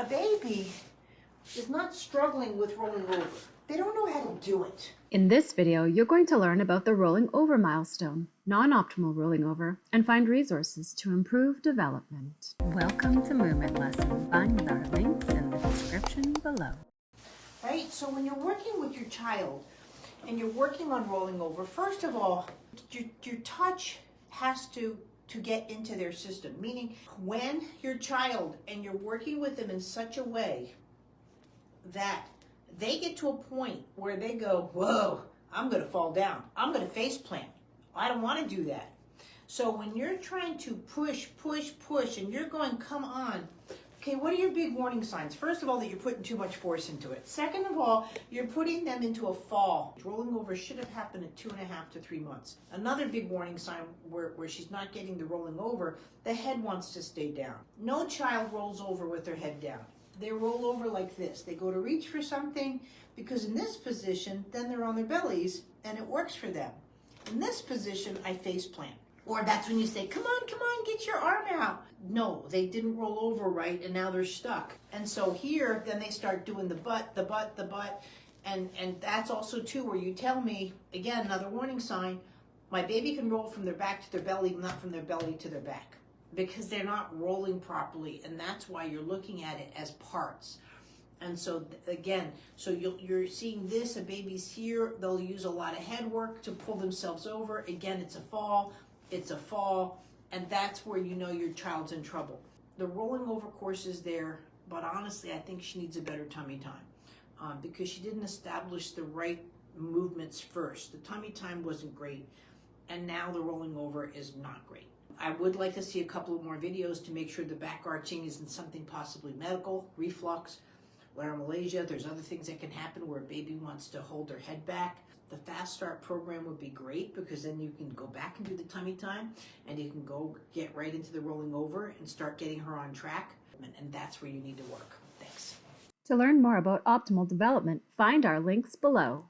a baby is not struggling with rolling over. They don't know how to do it. In this video, you're going to learn about the rolling over milestone, non-optimal rolling over, and find resources to improve development. Welcome to Movement Lesson. Find our links in the description below. Right? So when you're working with your child and you're working on rolling over, first of all, your touch has to get into their system. Meaning when your child and you're working with them in such a way that they get to a point where they go, whoa, I'm going to fall down. I'm going to face plant. I don't want to do that. So when you're trying to push, and you're going, come on. Okay, what are your big warning signs? First of all, that you're putting too much force into it. Second of all, you're putting them into a fall. Rolling over should have happened at 2.5 to 3 months. Another big warning sign where she's not getting the rolling over, the head wants to stay down. No child rolls over with their head down. They roll over like this. They go to reach for something because in this position, then they're on their bellies and it works for them. In this position, I face plant. Or that's when you say, come on, get your arm out. No, they didn't roll over right and now they're stuck. And so here, then they start doing the butt. And that's also too where you tell me, again, another warning sign, my baby can roll from their back to their belly, not from their belly to their back. Because they're not rolling properly, and that's why you're looking at it as parts. And so again, so you're seeing this, a baby's here, they'll use a lot of head work to pull themselves over. Again, it's a fall, and that's where you know your child's in trouble. The rolling over course is there, but honestly, I think she needs a better tummy time because she didn't establish the right movements first. The tummy time wasn't great, and now the rolling over is not great. I would like to see a couple of more videos to make sure the back arching isn't something possibly medical, reflux, laryngomalacia. There's other things that can happen where a baby wants to hold their head back. The Fast Start program would be great because then you can go back and do the tummy time and you can go get right into the rolling over and start getting her on track. And that's where you need to work. Thanks. To learn more about optimal development, find our links below.